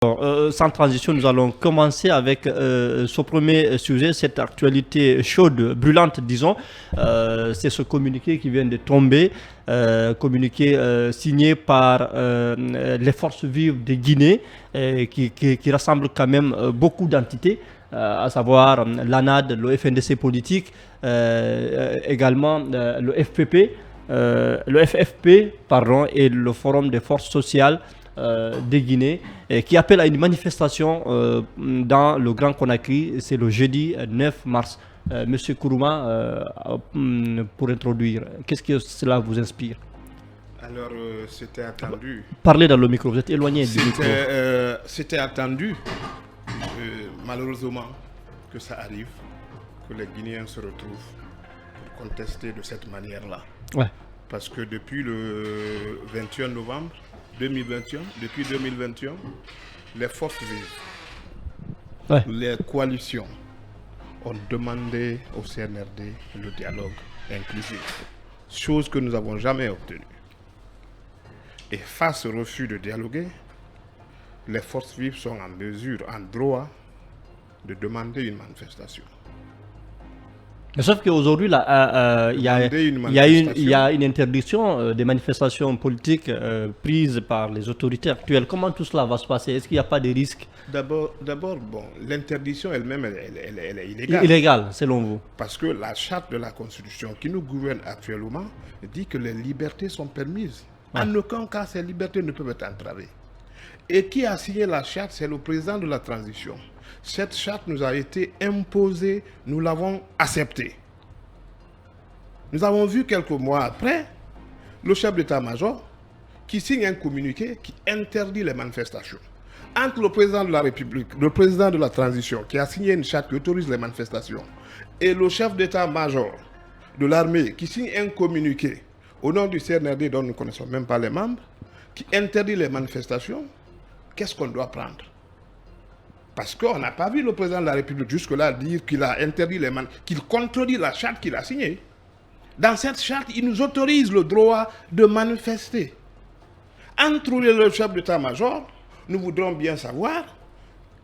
Sans transition, nous allons commencer avec ce premier sujet, cette actualité chaude, brûlante, disons. C'est ce communiqué qui vient de tomber, communiqué signé par les forces vives de Guinée, qui rassemble quand même beaucoup d'entités, à savoir l'ANAD, le FNDC politique, également le FPP, le FFP, pardon, et le Forum des forces sociales de Guinée, qui appelle à une manifestation dans le Grand Conakry. C'est le jeudi 9 mars. Monsieur Kourouma, pour introduire, qu'est-ce que cela vous inspire? Alors, c'était attendu. Parlez dans le micro, vous êtes éloigné du micro. C'était attendu, malheureusement, que ça arrive, que les Guinéens se retrouvent pour contester de cette manière-là. Ouais. Parce que depuis le 21 novembre 2021, depuis 2021, les forces vives, les coalitions ont demandé au CNRD le dialogue inclusif, chose que nous n'avons jamais obtenue. Et face au refus de dialoguer, les forces vives sont en mesure, en droit, de demander une manifestation. Mais sauf qu'aujourd'hui, il y a une interdiction des manifestations politiques prises par les autorités actuelles. Comment tout cela va se passer? Est-ce qu'il n'y a pas de risque? D'abord, bon, l'interdiction elle-même, elle est illégale. Illégale, selon vous? Parce que la charte de la Constitution qui nous gouverne actuellement dit que les libertés sont permises. Ouais. En aucun cas, ces libertés ne peuvent être entravées. Et qui a signé la charte? C'est le président de la transition. Cette charte nous a été imposée, nous l'avons acceptée. Nous avons vu quelques mois après le chef d'état-major qui signe un communiqué qui interdit les manifestations. Entre le président de la République, le président de la transition qui a signé une charte qui autorise les manifestations et le chef d'état-major de l'armée qui signe un communiqué au nom du CNRD dont nous ne connaissons même pas les membres, qui interdit les manifestations, qu'est-ce qu'on doit prendre? Parce qu'on n'a pas vu le président de la République jusque-là dire qu'il a interdit les manifestations, qu'il contredit la charte qu'il a signée. Dans cette charte, il nous autorise le droit de manifester. Entre le chef d'état-major, nous voudrons bien savoir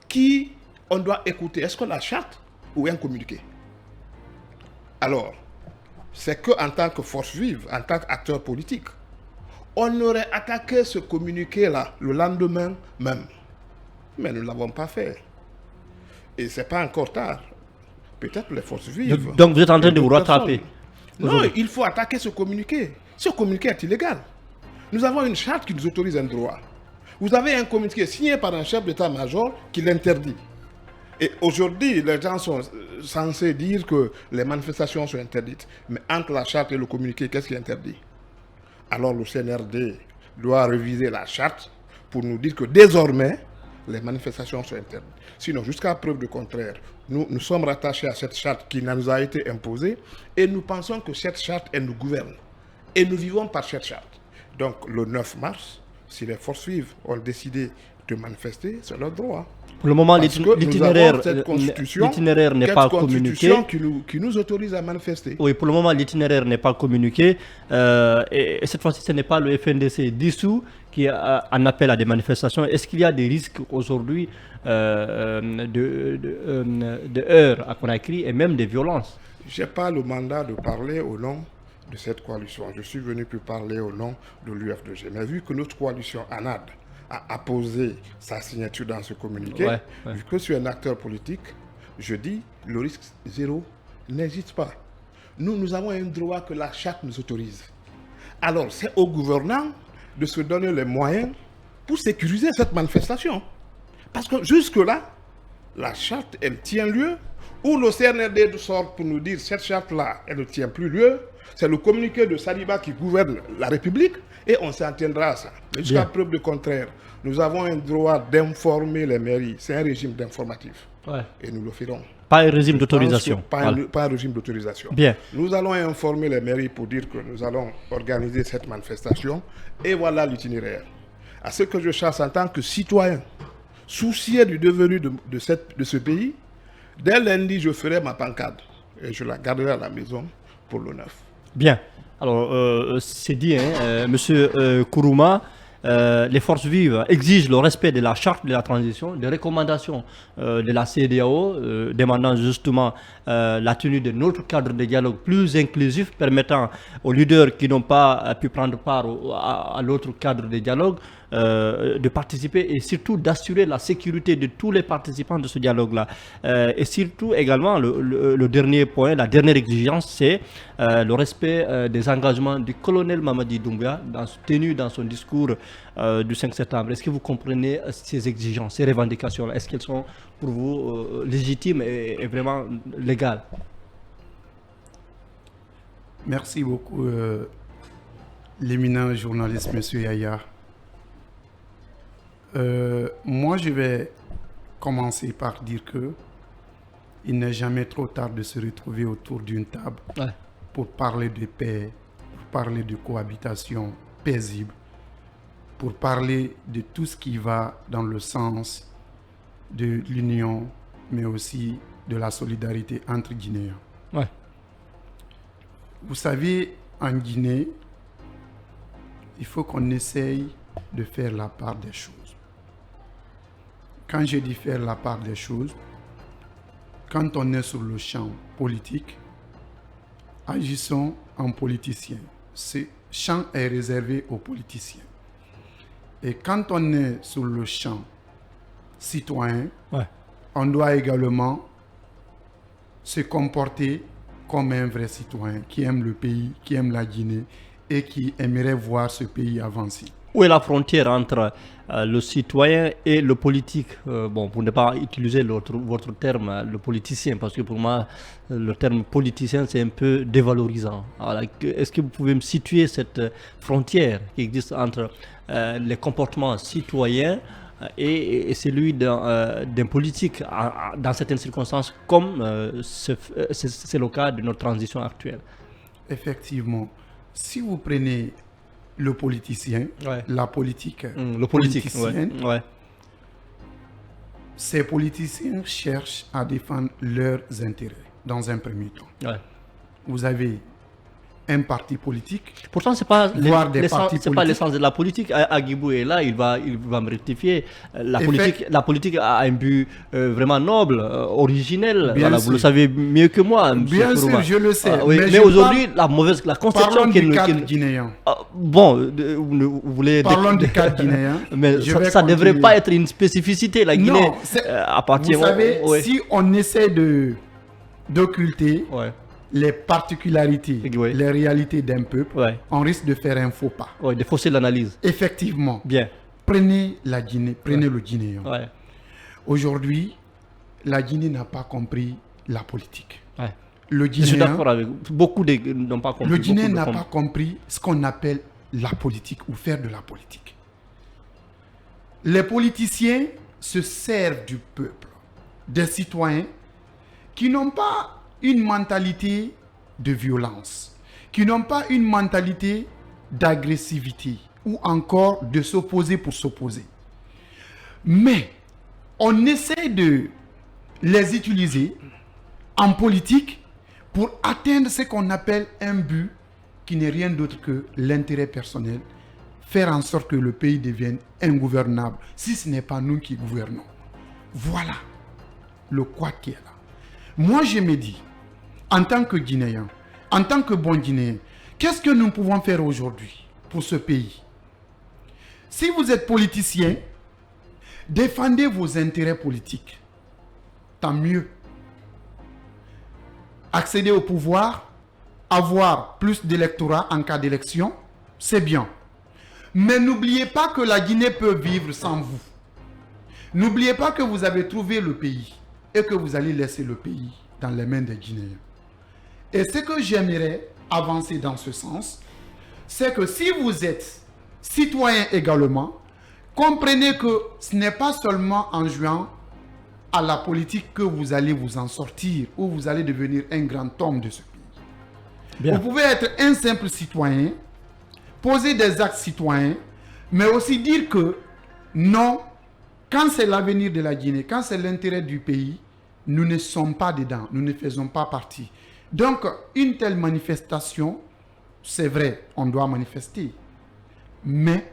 qui on doit écouter. Est-ce que la charte ou un communiqué? Alors, c'est qu'en tant que force vive, en tant qu'acteur politique, on aurait attaqué ce communiqué-là le lendemain même. Mais nous ne l'avons pas fait. Et ce n'est pas encore tard. Peut-être les forces vives. Donc vous êtes en train de vous rattraper? Non, il faut attaquer ce communiqué. Ce communiqué est illégal. Nous avons une charte qui nous autorise un droit. Vous avez un communiqué signé par un chef d'état-major qui l'interdit. Et aujourd'hui, les gens sont censés dire que les manifestations sont interdites. Mais entre la charte et le communiqué, qu'est-ce qui est interdit? Alors le CNRD doit réviser la charte pour nous dire que désormais, les manifestations sont interdites. Sinon, jusqu'à preuve du contraire, nous sommes rattachés à cette charte qui nous a été imposée et nous pensons que cette charte, elle nous gouverne. Et nous vivons par cette charte. Donc, le 9 mars, si les forces vives ont décidé de manifester, c'est leur droit. Pour le moment, l'itinéraire n'est pas communiqué. Qui nous autorise à manifester. Oui, pour le moment, l'itinéraire n'est pas communiqué. Et cette fois-ci, ce n'est pas le FNDC dissous qui en appelle à des manifestations. Est-ce qu'il y a des risques aujourd'hui de heurts à Conakry et même de violences? Je n'ai pas le mandat de parler au nom de cette coalition. Je suis venu pour parler au nom de l'UFDG. Mais vu que notre coalition ANAD a apposé sa signature dans ce communiqué, vu que je suis un acteur politique, je dis le risque zéro n'existe pas. Nous avons un droit que la charte nous autorise. Alors c'est aux gouvernants de se donner les moyens pour sécuriser cette manifestation. Parce que jusque-là, la charte, elle tient lieu, ou le CNRD sort pour nous dire cette charte-là, elle ne tient plus lieu. C'est le communiqué de Saliba qui gouverne la République et on s'en tiendra à ça. Mais jusqu'à preuve du contraire, nous avons un droit d'informer les mairies. C'est un régime d'informatif. Et nous le ferons. Pas un régime d'autorisation. Pas un régime d'autorisation. Bien. Nous allons informer les mairies pour dire que nous allons organiser cette manifestation. Et voilà l'itinéraire. À ce que je chasse en tant que citoyen, soucieux du devenu de ce pays, dès lundi, je ferai ma pancarte. Et je la garderai à la maison pour le 9. Bien. Alors, c'est dit, hein, Monsieur Kourouma, les forces vives exigent le respect de la charte de la transition, des recommandations de la CEDEAO, demandant justement la tenue de notre cadre de dialogue plus inclusif, permettant aux leaders qui n'ont pas pu prendre part à l'autre cadre de dialogue de participer et surtout d'assurer la sécurité de tous les participants de ce dialogue-là. Et surtout également, le dernier point, la dernière exigence, c'est le respect des engagements du colonel Mamadi Doumbouya tenu dans son discours du 5 septembre. Est-ce que vous comprenez ces exigences, ces revendications? Est-ce qu'elles sont pour vous légitimes et vraiment légales? Merci beaucoup, l'éminent journaliste M. Yaya. Moi, je vais commencer par dire que il n'est jamais trop tard de se retrouver autour d'une table pour parler de paix, pour parler de cohabitation paisible, pour parler de tout ce qui va dans le sens de l'union, mais aussi de la solidarité entre Guinéens. Ouais. Vous savez, en Guinée, il faut qu'on essaye de faire la part des choses. Quand je dis faire la part des choses, quand on est sur le champ politique, agissons en politiciens. Ce champ est réservé aux politiciens. Et quand on est sur le champ citoyen, on doit également se comporter comme un vrai citoyen qui aime le pays, qui aime la Guinée et qui aimerait voir ce pays avancer. Où est la frontière entre le citoyen et le politique? Bon, pour ne pas utiliser votre terme, le politicien, parce que pour moi, le terme politicien, c'est un peu dévalorisant. Est-ce que vous pouvez me situer cette frontière qui existe entre les comportements citoyens et celui d'un politique dans certaines circonstances, comme c'est le cas de notre transition actuelle? Effectivement. Si vous prenez le politicien, la politique, le politicienne, ces politiciens cherchent à défendre leurs intérêts dans un premier temps. Vous avez un parti politique. Pourtant, ce n'est pas l'essence de la politique. Agibou est là, il va me rectifier. La politique a un but vraiment noble, originel. Voilà, vous le savez mieux que moi. Bien sûr, je le sais. Mais aujourd'hui, la conception parlons du cadre guinéen. Bon, vous voulez... Parlons du cadre guinéen. Mais ça ne devrait pas être une spécificité. La Guinée appartient... Vous savez, si on essaie d'occulter... les particularités, les réalités d'un peuple, on risque de faire un faux pas. De fausser l'analyse. Effectivement. Bien. Prenez la Guinée, prenez le Guinéen. Aujourd'hui, la Guinée n'a pas compris la politique. Le Guinéen, je suis d'accord avec vous. Beaucoup n'ont pas compris. Le Guinéen n'a pas compris ce qu'on appelle la politique ou faire de la politique. Les politiciens se servent du peuple, des citoyens qui n'ont pas une mentalité de violence, qui n'ont pas une mentalité d'agressivité ou encore de s'opposer pour s'opposer. Mais on essaie de les utiliser en politique pour atteindre ce qu'on appelle un but qui n'est rien d'autre que l'intérêt personnel, faire en sorte que le pays devienne ingouvernable, si ce n'est pas nous qui gouvernons. Voilà le quoi qui est là. Moi, je me dis, en tant que Guinéen, en tant que bon Guinéen, qu'est-ce que nous pouvons faire aujourd'hui pour ce pays? Si vous êtes politicien, défendez vos intérêts politiques. Tant mieux. Accéder au pouvoir, avoir plus d'électorat en cas d'élection, c'est bien. Mais n'oubliez pas que la Guinée peut vivre sans vous. N'oubliez pas que vous avez trouvé le pays et que vous allez laisser le pays dans les mains des Guinéens. Et ce que j'aimerais avancer dans ce sens, c'est que si vous êtes citoyen également, comprenez que ce n'est pas seulement en jouant à la politique que vous allez vous en sortir ou vous allez devenir un grand homme de ce pays. Bien. Vous pouvez être un simple citoyen, poser des actes citoyens, mais aussi dire que non, quand c'est l'avenir de la Guinée, quand c'est l'intérêt du pays, nous ne sommes pas dedans, nous ne faisons pas partie. Donc, une telle manifestation, c'est vrai, on doit manifester. Mais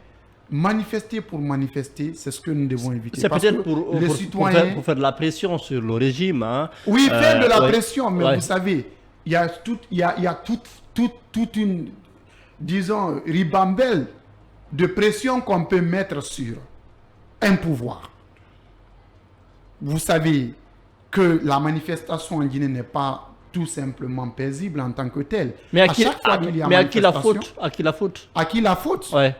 manifester pour manifester, c'est ce que nous devons éviter. C'est Parce peut-être que les citoyens... pour faire de la pression sur le régime. Hein. Oui, faire de la ouais. pression, mais Ouais. vous savez, il y a toute une, disons, ribambelle de pression qu'on peut mettre sur un pouvoir. Vous savez que la manifestation en Guinée n'est pas tout simplement paisible en tant que telle. Mais à qui la manifestation, faute? À qui la faute? À qui la faute? Ouais.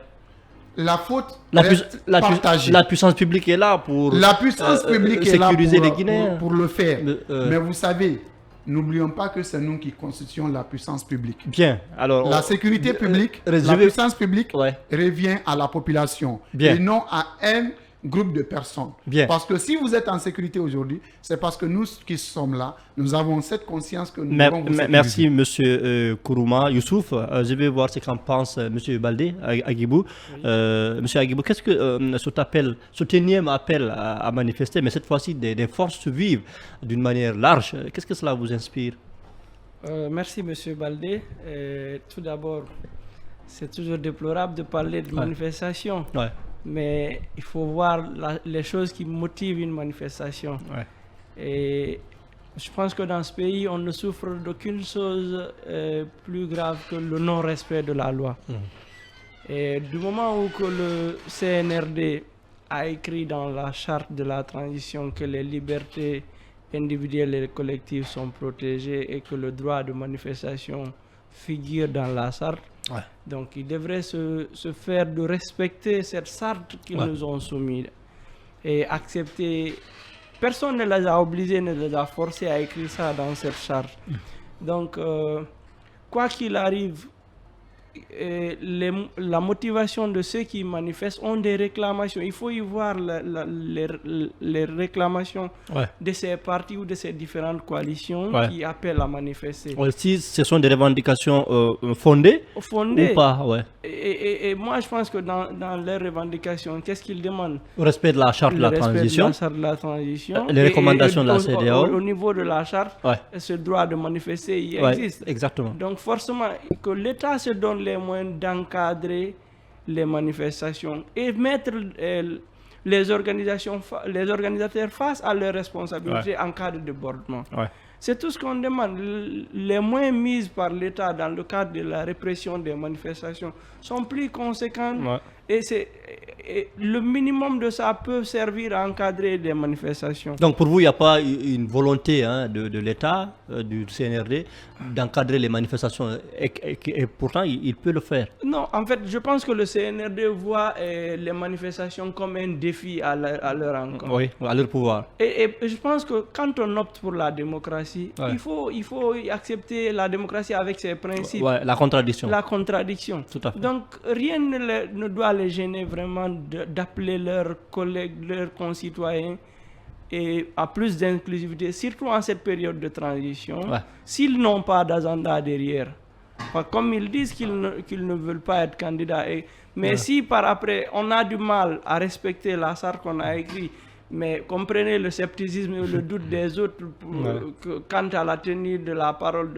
La faute La, reste partagée. la puissance publique est là pour La puissance publique est là sécuriser les Guinéens. pour le faire. Mais Mais vous savez, n'oublions pas que c'est nous qui constituons la puissance publique. Bien. Alors, La sécurité publique, la résumer- puissance publique Ouais. revient à la population Bien. et non à un groupe de personnes. Bien. Parce que si vous êtes en sécurité aujourd'hui, c'est parce que nous qui sommes là, nous avons cette conscience que nous devons vous sécuriser. Merci, monsieur Kourouma. Youssouf, je vais voir ce qu'en pense monsieur Baldé, Agibou. Monsieur Agibou, qu'est-ce que cet énième appel à manifester, mais cette fois-ci des forces vives d'une manière large, qu'est-ce que cela vous inspire? Merci, monsieur Baldé. Tout d'abord, c'est toujours déplorable de parler de manifestation. Ouais. Mais il faut voir les choses qui motivent une manifestation. Ouais. Et je pense que dans ce pays, on ne souffre d'aucune chose plus grave que le non-respect de la loi. Et du moment où que le CNRD a écrit dans la charte de la transition que les libertés individuelles et collectives sont protégées et que le droit de manifestation figure dans la charte, Ouais. donc ils devraient se faire de respecter cette charte qu'ils Ouais. nous ont soumise et accepter. Personne ne les a obligés, ne les a forcés à écrire ça dans cette charte. Donc, quoi qu'il arrive, la motivation de ceux qui manifestent ont des réclamations. Il faut y voir les réclamations Ouais. de ces partis ou de ces différentes coalitions Ouais. qui appellent à manifester. Ouais, si ce sont des revendications fondées Fondées. ou pas, ouais. Et moi, je pense que dans leurs revendications, qu'est-ce qu'ils demandent? Au respect de la charte de la Le respect transition. de la charte de la transition. Les recommandations de la au CEDEAO. niveau de la charte, Ouais. ce droit de manifester il Ouais, existe. exactement. Donc forcément, que l'État se donne les moyens d'encadrer les manifestations et mettre les organisateurs face à leurs responsabilités en cas de débordement. Ouais. C'est tout ce qu'on demande. Les moyens mis par l'État dans le cadre de la répression des manifestations sont plus conséquents. Ouais. Et le minimum de ça peut servir à encadrer des manifestations. Donc pour vous, il n'y a pas une volonté de l'État, du CNRD, d'encadrer les manifestations et pourtant il peut le faire. Non, en fait, je pense que le CNRD voit les manifestations comme un défi à leur encontre. Oui, à leur pouvoir. Et je pense que quand on opte pour la démocratie, Ouais. il faut accepter la démocratie avec ses principes. Ouais, la contradiction. La contradiction. Tout à fait. Donc, rien ne doit les gêner vraiment d'appeler leurs collègues, leurs concitoyens et à plus d'inclusivité, surtout en cette période de transition, Ouais. s'ils n'ont pas d'agenda derrière. Comme ils disent qu'ils ne veulent pas être candidats. Mais Ouais. si par après, on a du mal à respecter la charte qu'on a écrite, mais comprenez le scepticisme et le doute des autres quant à la tenue de la parole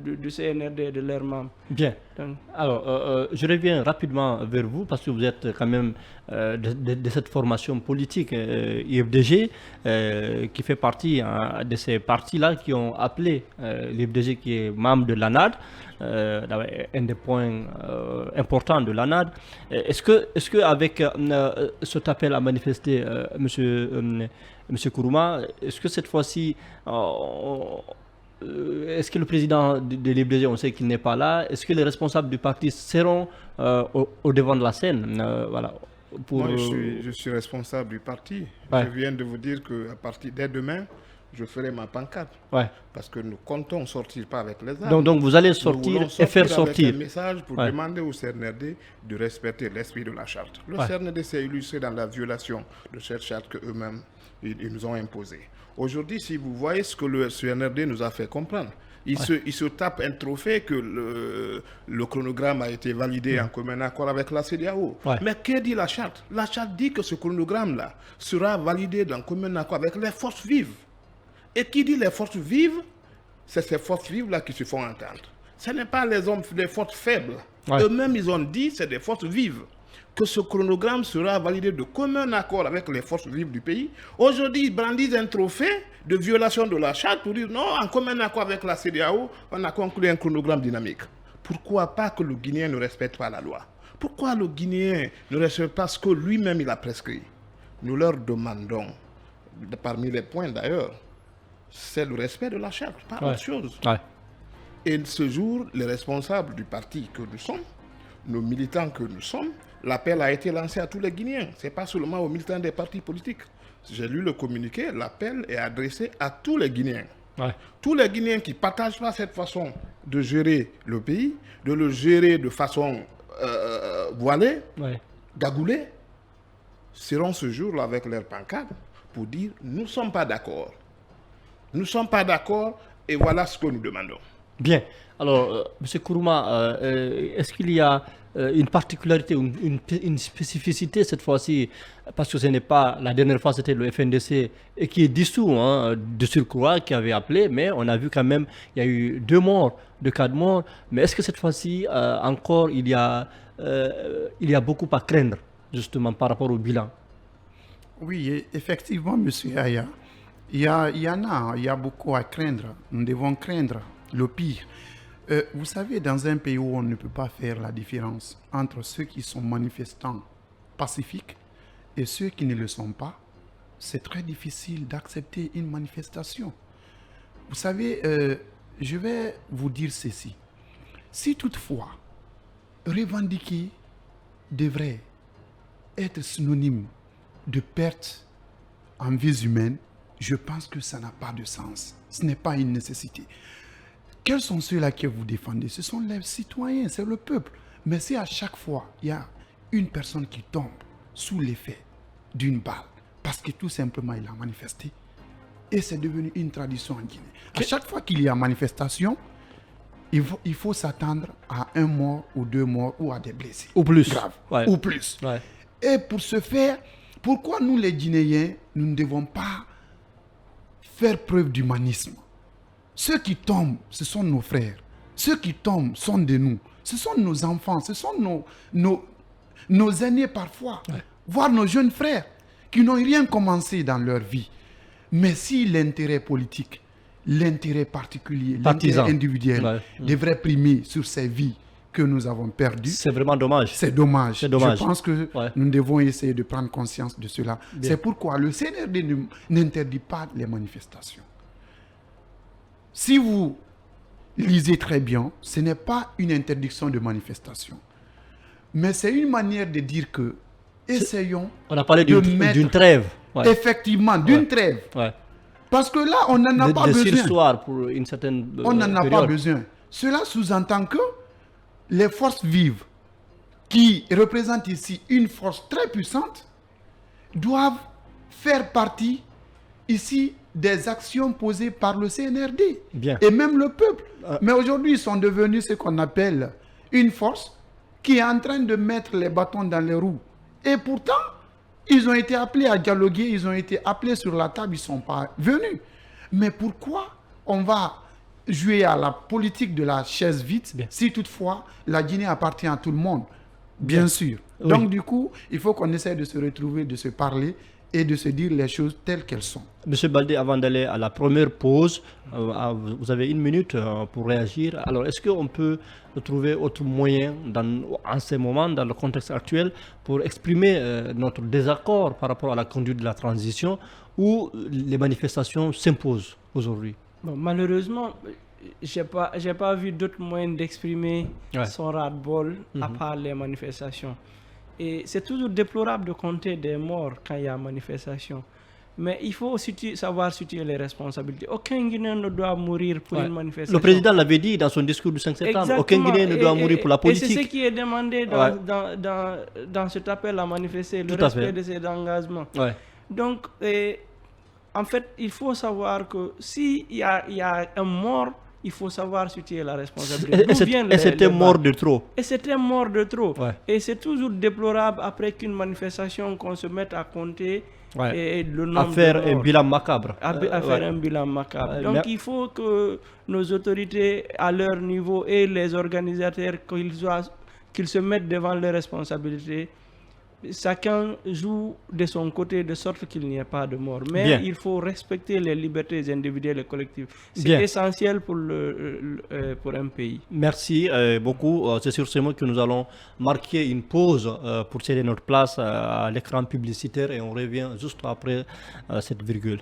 du CNRD et de leurs membres. Bien. Donc, Alors, je reviens rapidement vers vous parce que vous êtes quand même de cette formation politique IFDG qui fait partie de ces partis-là qui ont appelé l'IFDG qui est membre de l'ANAD, un des points importants de l'ANAD. Est-ce que avec cet appel à manifester, Monsieur Kourouma, est-ce que cette fois-ci est-ce que le président de l'IFDG, on sait qu'il n'est pas là, est-ce que les responsables du parti seront au devant de la scène voilà, pour, Moi, je suis responsable du parti. Ouais. Je viens de vous dire qu'à partir dès demain, je ferai ma pancarte. Ouais. Parce que nous comptons sortir pas avec les armes. Donc vous allez Nous sortir voulons et faire avec sortir. un message pour Ouais. demander au CNRD de respecter l'esprit de la charte. Le Ouais. CNRD s'est illustré dans la violation de cette charte qu'eux-mêmes ils nous ont imposée. Aujourd'hui, si vous voyez ce que le CNRD nous a fait comprendre, il se tape un trophée que le chronogramme a été validé en commun accord avec la CEDEAO. Ouais. Mais que dit la charte? La charte dit que ce chronogramme-là sera validé en commun accord avec les forces vives. Et qui dit les forces vives, c'est ces forces vives-là qui se font entendre. Ce n'est pas les hommes, les forces faibles. Ouais. Eux-mêmes, ils ont dit c'est des forces vives. que ce chronogramme sera validé de commun accord avec les forces vives du pays. Aujourd'hui, ils brandissent un trophée de violation de la charte pour dire non, en commun accord avec la CEDEAO, on a conclu un chronogramme dynamique. Pourquoi pas que le Guinéen ne respecte pas la loi? Pourquoi le Guinéen ne respecte pas ce que lui-même il a prescrit? Nous leur demandons, parmi les points d'ailleurs, c'est le respect de la charte, pas autre chose. Ouais. Et ce jour, les responsables du parti que nous sommes, nos militants que nous sommes, l'appel a été lancé à tous les Guinéens. Ce n'est pas seulement aux militants des partis politiques. J'ai lu le communiqué, l'appel est adressé à tous les Guinéens. Ouais. Tous les Guinéens qui ne partagent pas cette façon de gérer le pays, de le gérer de façon voilée, gagoulée, seront ce jour-là avec leur pancarte pour dire nous ne sommes pas d'accord. Nous ne sommes pas d'accord et voilà ce que nous demandons. Bien. Alors, M. Kourouma, est-ce qu'il y a une particularité, une spécificité cette fois-ci, parce que ce n'est pas, la dernière fois c'était le FNDC et qui est dissous, hein, de surcroît, qui avait appelé, mais on a vu quand même, il y a eu 2 morts, 2 cas de mort, mais est-ce que cette fois-ci encore il y a beaucoup à craindre justement par rapport au bilan? Oui, effectivement, M. Aya, il y a beaucoup à craindre. Nous devons craindre le pire. Vous savez, dans un pays où on ne peut pas faire la différence entre ceux qui sont manifestants pacifiques et ceux qui ne le sont pas, c'est très difficile d'accepter une manifestation. Vous savez, je vais vous dire ceci. Si toutefois, revendiquer devrait être synonyme de perte en vies humaines, je pense que ça n'a pas de sens. Ce n'est pas une nécessité. Quels sont ceux-là que vous défendez? Ce sont les citoyens, c'est le peuple. Mais si à chaque fois, il y a une personne qui tombe sous l'effet d'une balle, parce que tout simplement il a manifesté, et c'est devenu une tradition en Guinée. À chaque fois qu'il y a manifestation, il faut s'attendre à 1 mort ou 2 morts ou à des blessés. Ou plus. Graves. Ouais. Ou plus. Ouais. Et pour ce faire, pourquoi nous les Guinéens, nous ne devons pas faire preuve d'humanisme? Ceux qui tombent, ce sont nos frères. Ceux qui tombent sont de nous. Ce sont nos enfants, ce sont nos aînés parfois, voire nos jeunes frères qui n'ont rien commencé dans leur vie. Mais si l'intérêt politique, l'intérêt particulier, l'intérêt individuel devrait primer sur ces vies que nous avons perdues, c'est vraiment dommage. C'est dommage. C'est dommage. Je pense que nous devons essayer de prendre conscience de cela. C'est pourquoi le CNRD n'interdit pas les manifestations. Si vous lisez très bien, ce n'est pas une interdiction de manifestation. Mais c'est une manière de dire que essayons. On a parlé d'une trêve. Effectivement, d'une trêve. Parce que là, on n'en a pas besoin. Pour une certaine on n'en a pas besoin. Cela sous-entend que les forces vives, qui représentent ici une force très puissante, doivent faire partie ici des actions posées par le CNRD et même le peuple. Mais aujourd'hui, ils sont devenus ce qu'on appelle une force qui est en train de mettre les bâtons dans les roues. Et pourtant, ils ont été appelés à dialoguer, ils ont été appelés sur la table, ils ne sont pas venus. Mais pourquoi on va jouer à la politique de la chaise vide si toutefois la Guinée appartient à tout le monde? Bien sûr. Donc du coup, il faut qu'on essaie de se retrouver, de se parler et de se dire les choses telles qu'elles sont. Monsieur Baldé, avant d'aller à la première pause, vous avez 1 minute pour réagir. Alors, est-ce qu'on peut trouver autre moyen en ce moment, dans le contexte actuel, pour exprimer notre désaccord par rapport à la conduite de la transition où les manifestations s'imposent aujourd'hui? Bon, malheureusement, j'ai pas vu d'autres moyens d'exprimer son ras-le-bol à part les manifestations. Et c'est toujours déplorable de compter des morts quand il y a manifestation. Mais il faut aussi savoir situer les responsabilités. Aucun Guinéen ne doit mourir pour une manifestation. Le président l'avait dit dans son discours du 5 septembre. Exactement. Aucun Guinéen ne doit mourir pour la politique. Et c'est ce qui est demandé dans cet appel à manifester, le respect de ses engagements. Donc, en fait, il faut savoir que s'il y a un mort, il faut savoir situer la responsabilité. Et c'était mort de trop. Et c'était mort de trop. Et c'est toujours déplorable après qu'une manifestation qu'on se mette à compter et le nombre à faire un bilan macabre. À faire un bilan macabre. Donc il faut que nos autorités à leur niveau et les organisateurs qu'ils se mettent devant leurs responsabilités chacun joue de son côté de sorte qu'il n'y ait pas de mort. Mais Bien. il faut respecter les libertés individuelles et collectives. C'est Bien. essentiel pour un pays. Merci beaucoup. C'est sur ce mot que nous allons marquer une pause pour céder notre place à l'écran publicitaire et on revient juste après cette virgule.